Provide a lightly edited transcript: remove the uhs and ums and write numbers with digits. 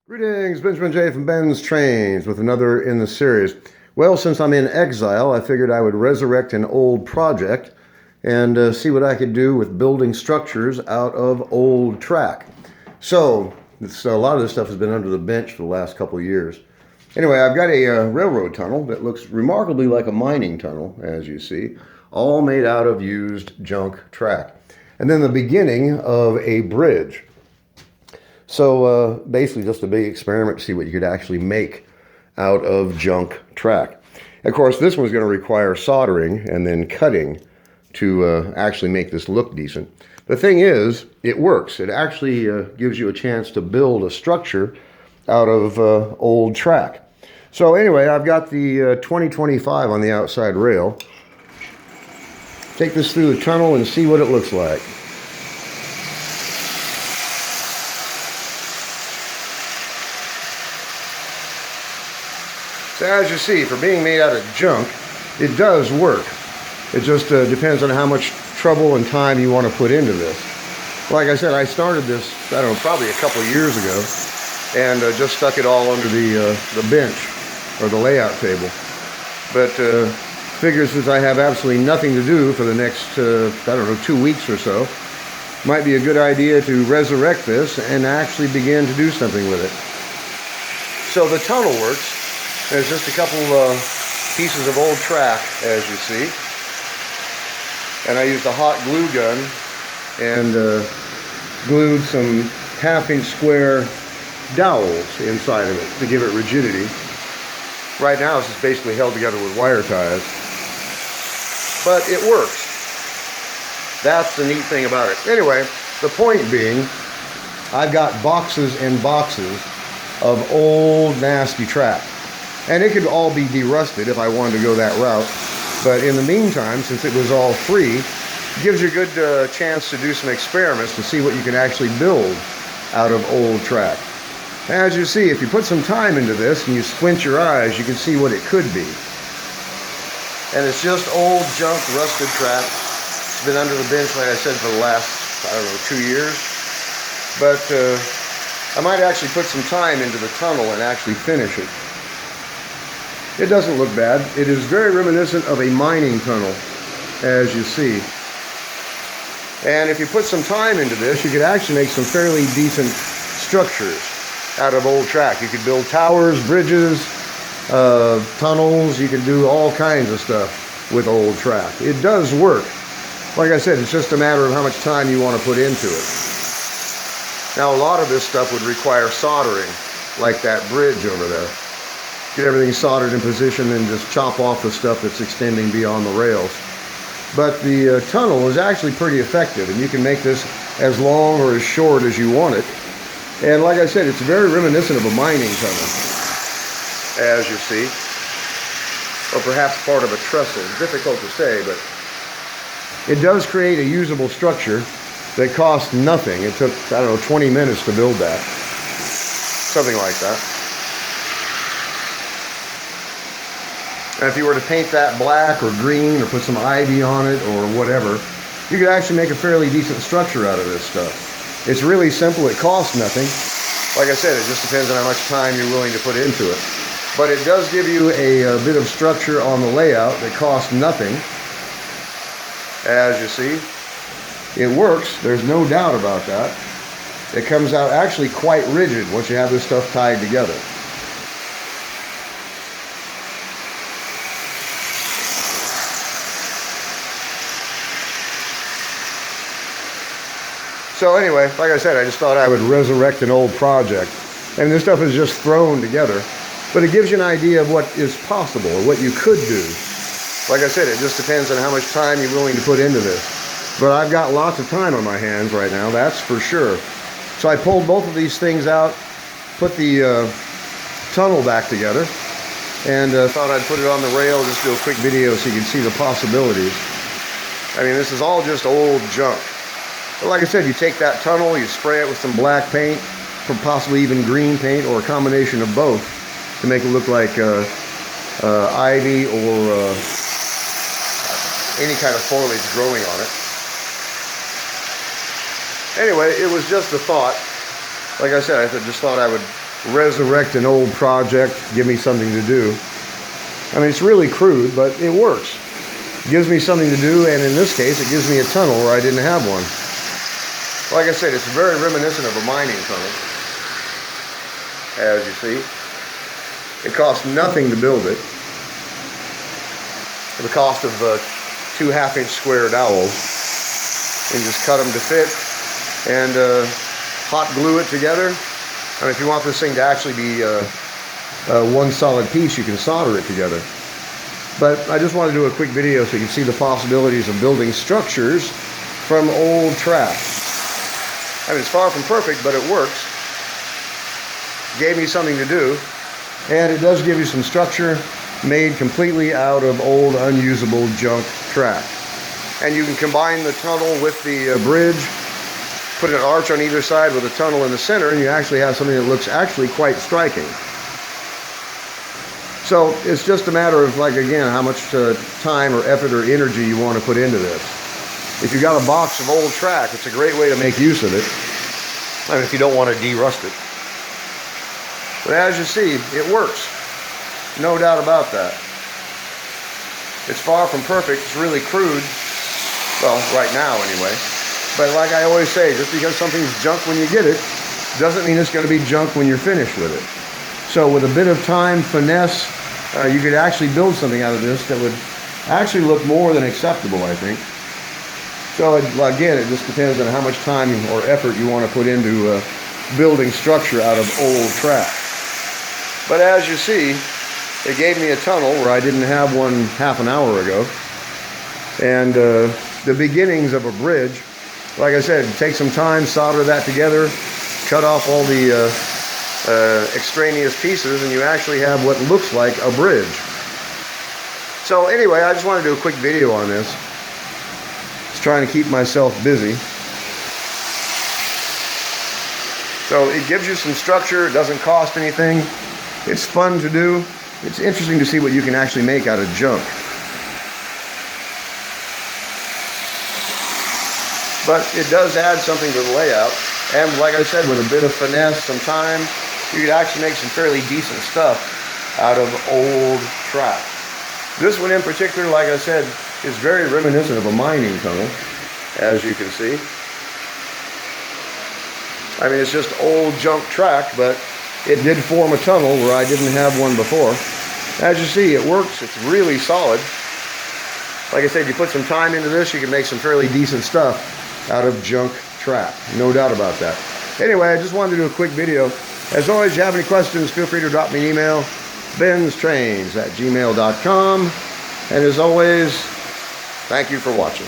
Greetings, Benjamin J. from BENZTRAINZ with another in the series. Well, since I'm in exile, I figured I would resurrect an old project and see what I could do with building structures out of old track. So, a lot of this stuff has been under the bench for the last couple of years. Anyway, I've got a railroad tunnel that looks remarkably like a mining tunnel, as you see, all made out of used junk track. And then the beginning of a bridge. So basically just a big experiment to see what you could actually make out of junk track. Of course, this one's going to require soldering and then cutting to actually make this look decent. The thing is, it works. It actually gives you a chance to build a structure out of old track. So anyway, I've got the 2025 on the outside rail. Take this through the tunnel and see what it looks like. So as you see, for being made out of junk, it does work. It just depends on how much trouble and time you want to put into this. Like I said, I started this, I don't know, probably a couple of years ago, and just stuck it all under the bench, or the layout table. But figures since I have absolutely nothing to do for the next, I don't know, 2 weeks or so, might be a good idea to resurrect this and actually begin to do something with it. So the tunnel works. There's just a couple pieces of old track, as you see. And I used a hot glue gun and glued some half-inch square dowels inside of it to give it rigidity. Right now this is basically held together with wire ties. But it works. That's the neat thing about it. Anyway, the point being, I've got boxes and boxes of old nasty track. And it could all be derusted if I wanted to go that route. But in the meantime, since it was all free, it gives you a good chance to do some experiments to see what you can actually build out of old track. As you see, if you put some time into this and you squint your eyes, you can see what it could be. And it's just old junk, rusted track. It's been under the bench, like I said, for the last, I don't know, 2 years. But I might actually put some time into the tunnel and actually finish it. It doesn't look bad. It is very reminiscent of a mining tunnel, as you see. And if you put some time into this, you could actually make some fairly decent structures out of old track. You could build towers, bridges, tunnels. You could do all kinds of stuff with old track. It does work. Like I said, it's just a matter of how much time you want to put into it. Now, a lot of this stuff would require soldering, like that bridge over there. Get everything soldered in position and just chop off the stuff that's extending beyond the rails. But the tunnel is actually pretty effective, and you can make this as long or as short as you want it. And like I said, it's very reminiscent of a mining tunnel, as you see, or perhaps part of a trestle. Difficult to say, but it does create a usable structure that costs nothing. It took, I don't know, 20 minutes to build that, something like that. And if you were to paint that black or green or put some ivy on it or whatever, you could actually make a fairly decent structure out of this stuff. It's really simple. It costs nothing. Like I said, it just depends on how much time you're willing to put into it. But it does give you a bit of structure on the layout that costs nothing. As you see, it works. There's no doubt about that. It comes out actually quite rigid once you have this stuff tied together. So anyway, like I said, I just thought I would resurrect an old project. And this stuff is just thrown together. But it gives you an idea of what is possible, or what you could do. Like I said, it just depends on how much time you're willing to put into this. But I've got lots of time on my hands right now, that's for sure. So I pulled both of these things out, put the tunnel back together, and thought I'd put it on the rail, just do a quick video so you can see the possibilities. I mean, this is all just old junk. But like I said, you take that tunnel, you spray it with some black paint, possibly even green paint, or a combination of both to make it look like ivy or any kind of foliage growing on it. Anyway, it was just a thought. Like I said, I just thought I would resurrect an old project, give me something to do. I mean, it's really crude, but it works. It gives me something to do, and in this case, it gives me a tunnel where I didn't have one. Like I said, it's very reminiscent of a mining tunnel, as you see. It cost nothing to build it. For the cost of 2 half-inch square dowels. And just cut them to fit and hot glue it together. I mean, if you want this thing to actually be one solid piece, you can solder it together. But I just want to do a quick video so you can see the possibilities of building structures from old trash. I mean, it's far from perfect, but it works. Gave me something to do, and it does give you some structure made completely out of old, unusable junk trash. And you can combine the tunnel with the bridge, put an arch on either side with a tunnel in the center, and you actually have something that looks actually quite striking. So it's just a matter of, like, again, how much time or effort or energy you want to put into this. If you've got a box of old trash, it's a great way to make use of it. I mean, if you don't want to de-rust it. But as you see, it works. No doubt about that. It's far from perfect. It's really crude. Well, right now anyway. But like I always say, just because something's junk when you get it, doesn't mean it's going to be junk when you're finished with it. So with a bit of time, finesse, you could actually build something out of this that would actually look more than acceptable, I think. So again, it just depends on how much time or effort you want to put into building structure out of old trash. But as you see, it gave me a tunnel where I didn't have one half an hour ago. And the beginnings of a bridge, like I said, take some time, solder that together, cut off all the extraneous pieces, and you actually have what looks like a bridge. So anyway, I just want to do a quick video on this. Just trying to keep myself busy. So it gives you some structure, it doesn't cost anything. It's fun to do. It's interesting to see what you can actually make out of junk. But it does add something to the layout. And like I said, with a bit of finesse, some time, you could actually make some fairly decent stuff out of old trash. This one in particular, like I said, is very reminiscent of a mining tunnel, as you can see. I mean, it's just old junk track, but it did form a tunnel where I didn't have one before. As you see, it works. It's really solid. Like I said, you put some time into this, you can make some fairly decent stuff out of junk track. No doubt about that. Anyway, I just wanted to do a quick video. As always, if you have any questions, feel free to drop me an email. BENZTRAINZ@gmail.com. And as always, thank you for watching.